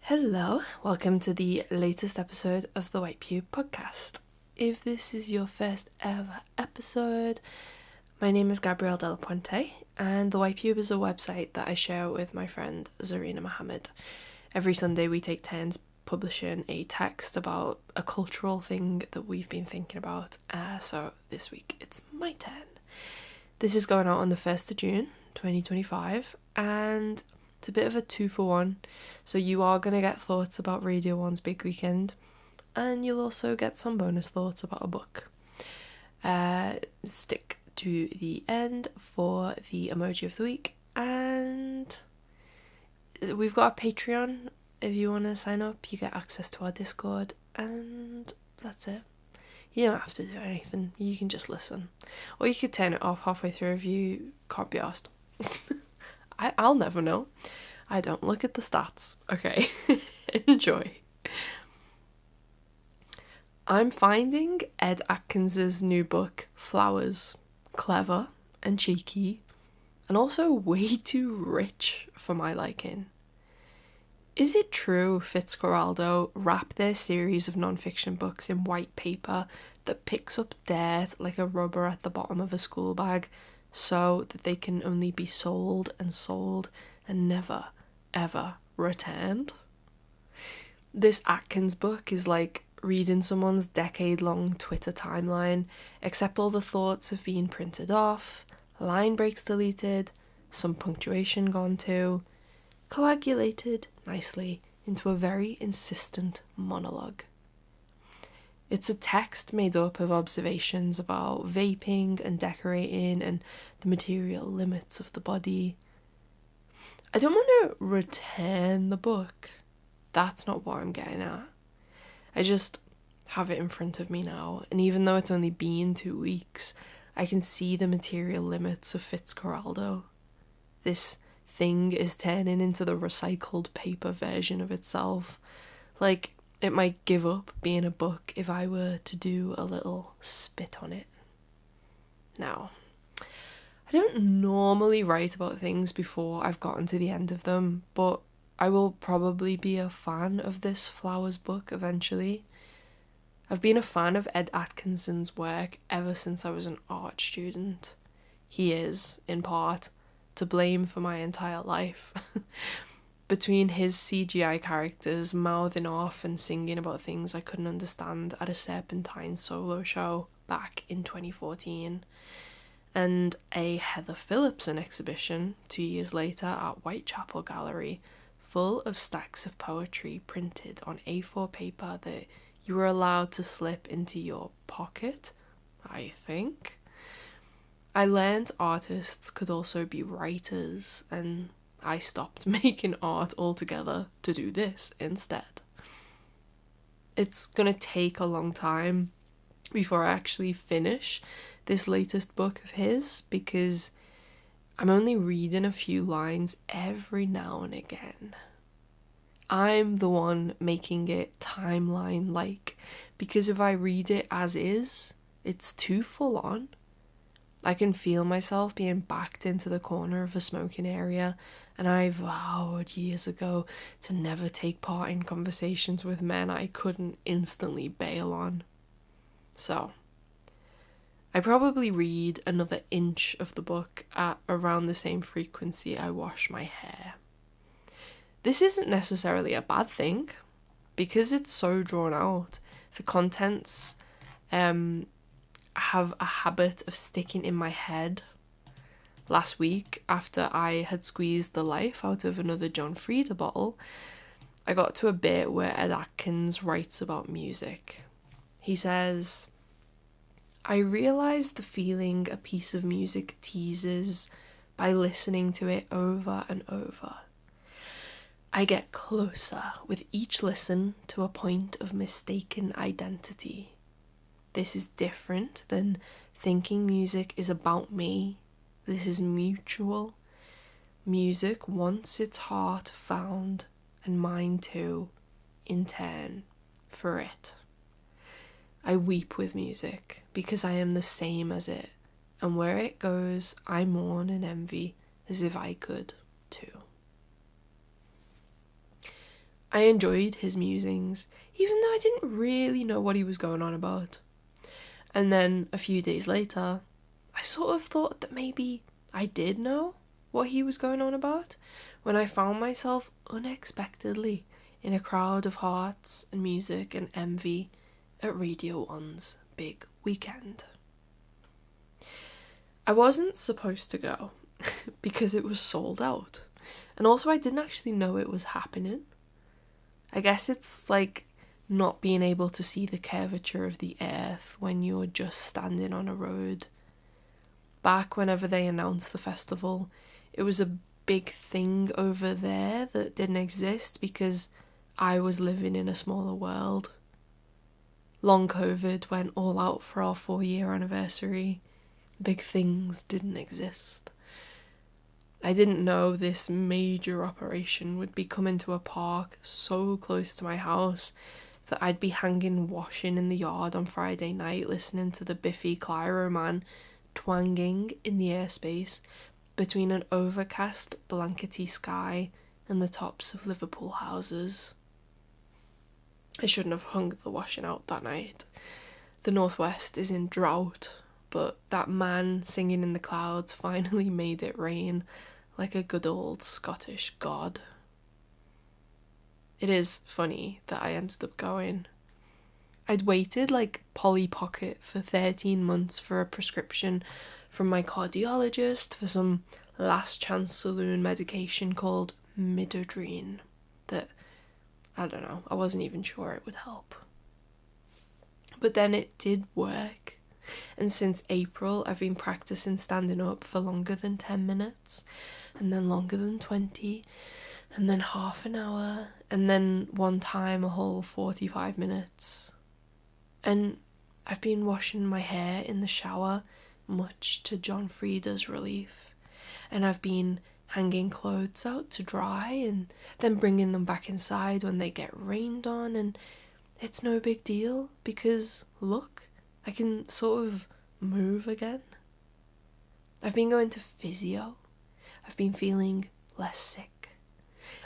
Hello, welcome to the latest episode of the White Pew podcast. If this is your first ever episode, my name is Gabrielle Della Puente, and the White Pew is a website that I share with my friend Zarina Mohammed. Every Sunday we take turns publishing a text about a cultural thing that we've been thinking about, so this week it's my turn. This is going out on the 1st of June 2025, and it's a bit of a 2-for-1, so you are going to get thoughts about Radio 1's big weekend, and you'll also get some bonus thoughts about a book. Stick to the end for the emoji of the week, and we've got a Patreon. If you want to sign up, you get access to our Discord, and that's it. You don't have to do anything, you can just listen. Or you could turn it off halfway through if you can't be asked. I'll never know. I don't look at the stats. Okay, enjoy. I'm finding Ed Atkins's new book, Flowers, clever and cheeky, and also way too rich for my liking. Is it true Fitzcarraldo wrapped their series of non-fiction books in white paper that picks up dirt like a rubber at the bottom of a school bag, so that they can only be sold and never, ever returned? This Atkins book is like reading someone's decade-long Twitter timeline, except all the thoughts have been printed off, line breaks deleted, some punctuation gone too, coagulated nicely into a very insistent monologue. It's a text made up of observations about vaping and decorating and the material limits of the body. I don't want to return the book. That's not what I'm getting at. I just have it in front of me now, and even though it's only been 2 weeks, I can see the material limits of Fitzcarraldo. This thing is turning into the recycled paper version of itself. Like, it might give up being a book if I were to do a little spit on it. Now, I don't normally write about things before I've gotten to the end of them, but I will probably be a fan of this Flowers book eventually. I've been a fan of Ed Atkinson's work ever since I was an art student. He is, in part, to blame for my entire life. Between his CGI characters mouthing off and singing about things I couldn't understand at a Serpentine solo show back in 2014, and a Heather Phillipson exhibition 2 years later at Whitechapel Gallery, full of stacks of poetry printed on A4 paper that you were allowed to slip into your pocket, I think. I learned artists could also be writers, and I stopped making art altogether to do this instead. It's gonna take a long time before I actually finish this latest book of his, because I'm only reading a few lines every now and again. I'm the one making it timeline-like, because if I read it as is, it's too full on. I can feel myself being backed into the corner of a smoking area, and I vowed years ago to never take part in conversations with men I couldn't instantly bail on. So, I probably read another inch of the book at around the same frequency I wash my hair. This isn't necessarily a bad thing, because it's so drawn out. The contents have a habit of sticking in my head. Last week, after I had squeezed the life out of another John Frieda bottle, I got to a bit where Ed Atkins writes about music. He says, "I realise the feeling a piece of music teases by listening to it over and over. I get closer with each listen to a point of mistaken identity. This is different than thinking music is about me. This is mutual. Music wants its heart found, and mine too, in turn, for it. I weep with music, because I am the same as it, and where it goes, I mourn and envy, as if I could too." I enjoyed his musings, even though I didn't really know what he was going on about. And then a few days later, I sort of thought that maybe I did know what he was going on about when I found myself unexpectedly in a crowd of hearts and music and envy at Radio 1's big weekend. I wasn't supposed to go because it was sold out, and also I didn't actually know it was happening. I guess it's like not being able to see the curvature of the earth when you're just standing on a road. Back whenever they announced the festival, it was a big thing over there that didn't exist because I was living in a smaller world. Long COVID went all out for our 4-year anniversary. Big things didn't exist. I didn't know this major operation would be coming to a park so close to my house that I'd be hanging washing in the yard on Friday night listening to the Biffy Clyro Man twanging in the airspace between an overcast blankety sky and the tops of Liverpool houses. I shouldn't have hung the washing out that night. The northwest is in drought, but that man singing in the clouds finally made it rain like a good old Scottish god. It is funny that I ended up going. I'd waited like Polly Pocket for 13 months for a prescription from my cardiologist for some last chance saloon medication called Midodrine that, I don't know, I wasn't even sure it would help. But then it did work. And since April, I've been practicing standing up for longer than 10 minutes, and then longer than 20, and then half an hour, and then one time a whole 45 minutes. And I've been washing my hair in the shower, much to John Frieda's relief. And I've been hanging clothes out to dry, and then bringing them back inside when they get rained on, and it's no big deal, because look, I can sort of move again. I've been going to physio. I've been feeling less sick.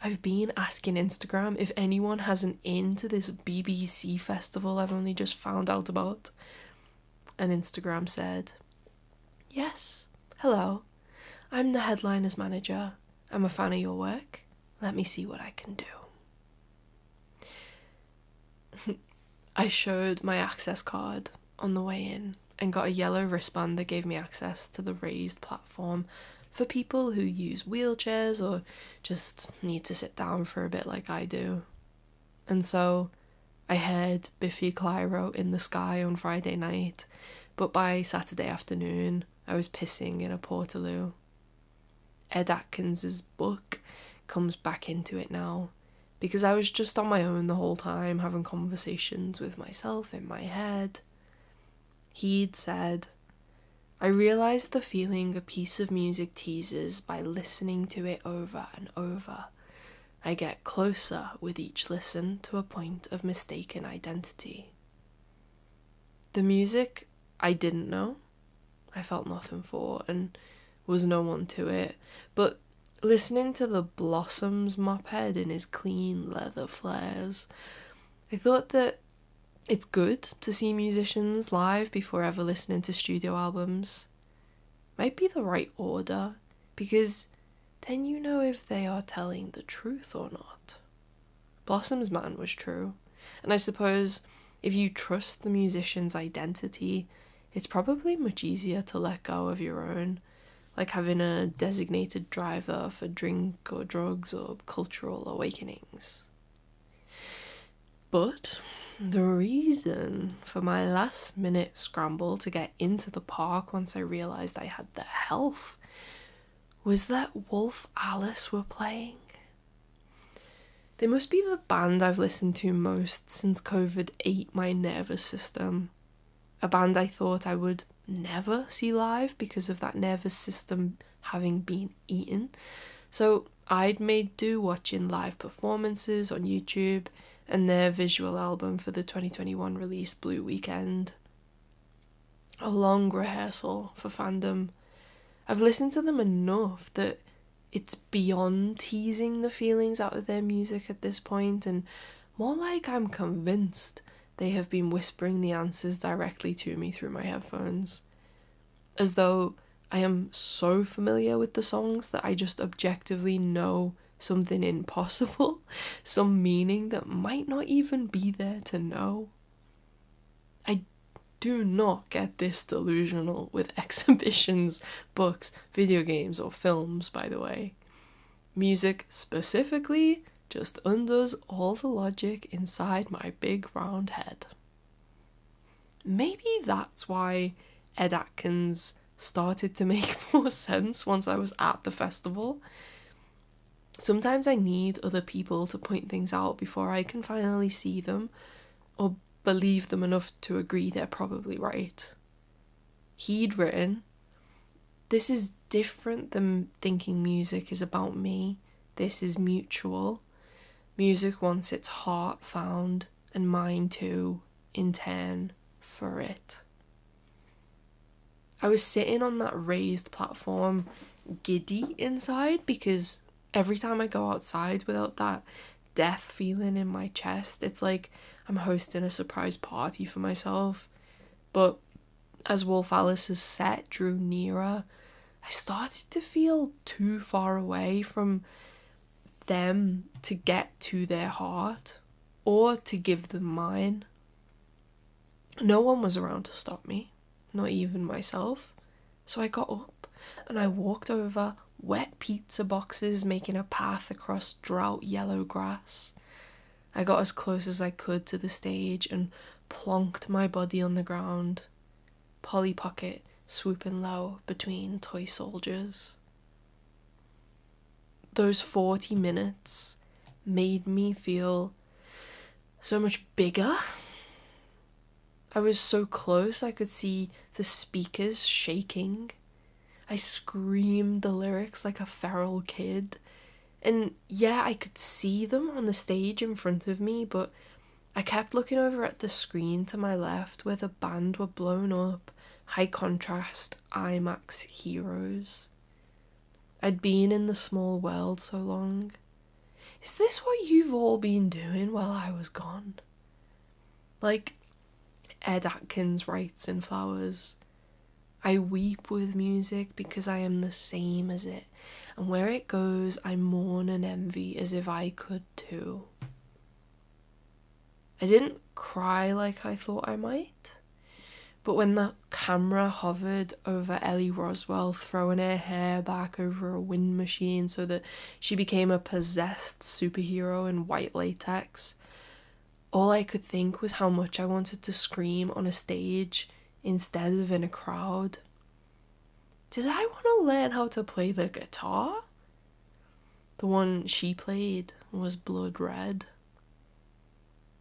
I've been asking Instagram if anyone has an in to this BBC festival I've only just found out about. And Instagram said, "Yes, hello, I'm the headliner's manager. I'm a fan of your work. Let me see what I can do." I showed my access card on the way in and got a yellow wristband that gave me access to the raised platform for people who use wheelchairs or just need to sit down for a bit like I do. And so I heard Biffy Clyro in the sky on Friday night, but by Saturday afternoon I was pissing in a portaloo. Ed Atkins's book comes back into it now, because I was just on my own the whole time having conversations with myself in my head. He'd said, "I realised the feeling a piece of music teases by listening to it over and over. I get closer with each listen to a point of mistaken identity." The music I didn't know, I felt nothing for, and was no one to it, but listening to the Blossoms mophead in his clean leather flares, I thought that it's good to see musicians live before ever listening to studio albums. Might be the right order, because then you know if they are telling the truth or not. Blossom's Man was true, and I suppose if you trust the musician's identity, it's probably much easier to let go of your own, like having a designated driver for drink or drugs or cultural awakenings. But the reason for my last minute scramble to get into the park once I realised I had the health was that Wolf Alice were playing. They must be the band I've listened to most since COVID ate my nervous system. A band I thought I would never see live because of that nervous system having been eaten. So I'd made do watching live performances on YouTube and their visual album for the 2021 release Blue Weekend. A long rehearsal for fandom. I've listened to them enough that It's beyond teasing the feelings out of their music at this point, and more like I'm convinced they have been whispering the answers directly to me through my headphones. As though I am so familiar with the songs that I just objectively know something impossible, some meaning that might not even be there to know. I do not get this delusional with exhibitions, books, video games, or films, by the way. Music specifically just undoes all the logic inside my big round head. Maybe that's why Ed Atkins started to make more sense once I was at the festival. Sometimes I need other people to point things out before I can finally see them, or believe them enough to agree they're probably right. He'd written, "This is different than thinking music is about me. This is mutual. Music wants its heart found, and mine too, in turn, for it." I was sitting on that raised platform, giddy inside, because every time I go outside without that death feeling in my chest, it's like I'm hosting a surprise party for myself. But as Wolf Alice's set drew nearer, I started to feel too far away from them to get to their heart, or to give them mine. No one was around to stop me, not even myself. So I got up and I walked over wet pizza boxes making a path across drought yellow grass. I got as close as I could to the stage and plonked my body on the ground, Polly Pocket swooping low between toy soldiers. Those 40 minutes made me feel so much bigger. I was so close I could see the speakers shaking. I screamed the lyrics like a feral kid. And yeah, I could see them on the stage in front of me, but I kept looking over at the screen to my left where the band were blown up, high contrast IMAX heroes. I'd been in the small world so long. Is this what you've all been doing while I was gone? Like Ed Atkins writes in Flowers, "I weep with music because I am the same as it, and where it goes I mourn and envy as if I could too." I didn't cry like I thought I might, but when the camera hovered over Ellie Roswell throwing her hair back over a wind machine so that she became a possessed superhero in white latex, all I could think was how much I wanted to scream on a stage instead of in a crowd. Did I want to learn how to play the guitar? The one she played was blood red.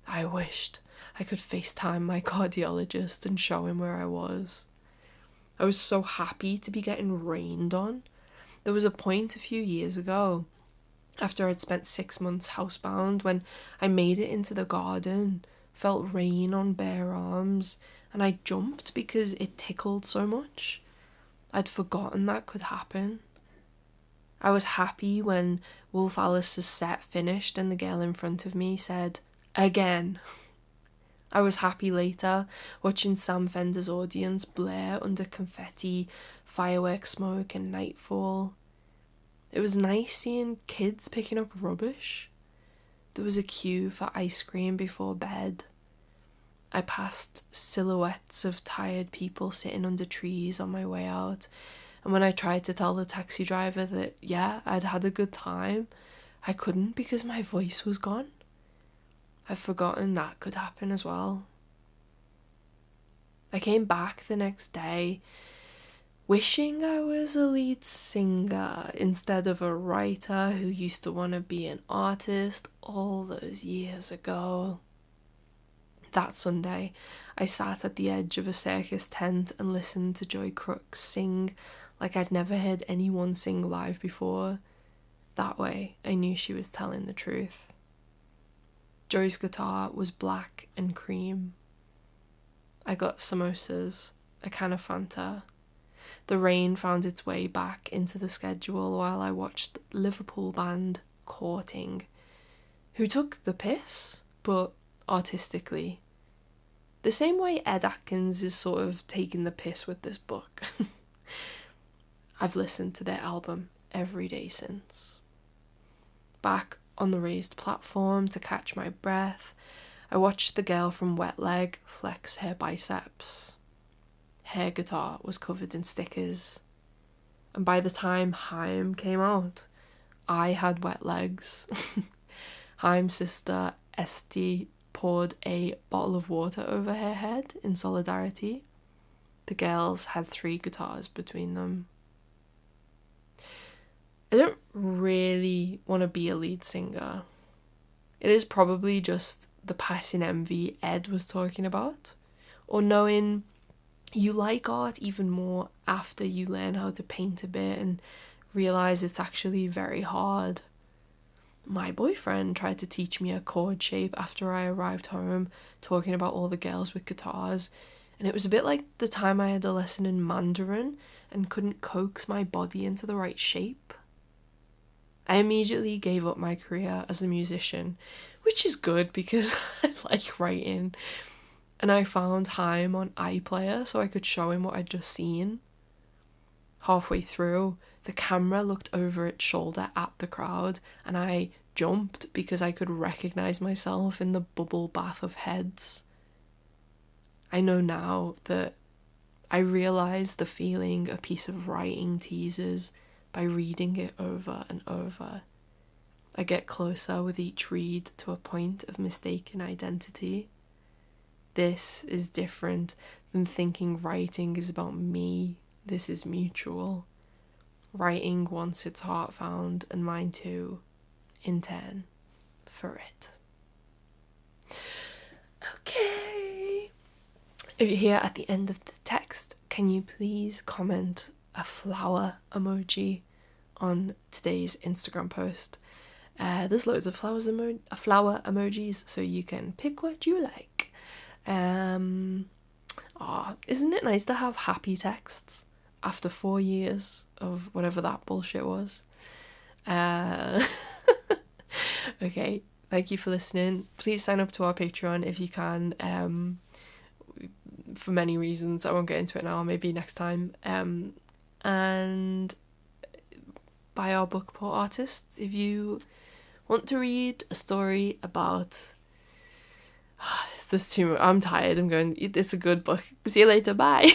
I wished I could FaceTime my cardiologist and show him where I was. I was so happy to be getting rained on. There was a point a few years ago, after I'd spent 6 months housebound, when I made it into the garden, felt rain on bare arms, and I jumped because it tickled so much. I'd forgotten that could happen. I was happy when Wolf Alice's set finished and the girl in front of me said, "Again." I was happy later, watching Sam Fender's audience blare under confetti, firework smoke and nightfall. It was nice seeing kids picking up rubbish. There was a queue for ice cream before bed. I passed silhouettes of tired people sitting under trees on my way out, and when I tried to tell the taxi driver that, yeah, I'd had a good time, I couldn't because my voice was gone. I'd forgotten that could happen as well. I came back the next day wishing I was a lead singer instead of a writer who used to want to be an artist all those years ago. That Sunday, I sat at the edge of a circus tent and listened to Joy Crooks sing like I'd never heard anyone sing live before. That way, I knew she was telling the truth. Joy's guitar was black and cream. I got samosas, a can of Fanta. The rain found its way back into the schedule while I watched the Liverpool band Courting, who took the piss, but artistically. The same way Ed Atkins is sort of taking the piss with this book. I've listened to their album every day since. Back on the raised platform to catch my breath, I watched the girl from Wet Leg flex her biceps. Her guitar was covered in stickers. And by the time Haim came out, I had wet legs. Haim's sister, Esty, poured a bottle of water over her head in solidarity. The girls had 3 guitars between them. I don't really want to be a lead singer. It is probably just the passing envy Ed was talking about, or knowing you like art even more after you learn how to paint a bit and realise it's actually very hard. My boyfriend tried to teach me a chord shape after I arrived home, talking about all the girls with guitars, and it was a bit like the time I had a lesson in Mandarin and couldn't coax my body into the right shape. I immediately gave up my career as a musician, which is good because I like writing, and I found Haim on iPlayer so I could show him what I'd just seen. Halfway through, the camera looked over its shoulder at the crowd, and I jumped because I could recognise myself in the bubble bath of heads. I know now that I realise the feeling a piece of writing teases by reading it over and over. I get closer with each read to a point of mistaken identity. This is different than thinking writing is about me. This is mutual. Writing wants its heart found, and mine too, in turn, for it. Okay. If you're here at the end of the text, can you please comment a flower emoji on today's Instagram post? There's loads of flower emojis, so you can pick what you like. Isn't it nice to have happy texts after 4 years of whatever that bullshit was? Okay, thank you for listening. Please sign up to our Patreon if you can, for many reasons. I won't get into it now, maybe next time. And buy our book, Poor Artists, if you want to read a story about... There's too much. I'm tired. It's a good book. See you later. Bye.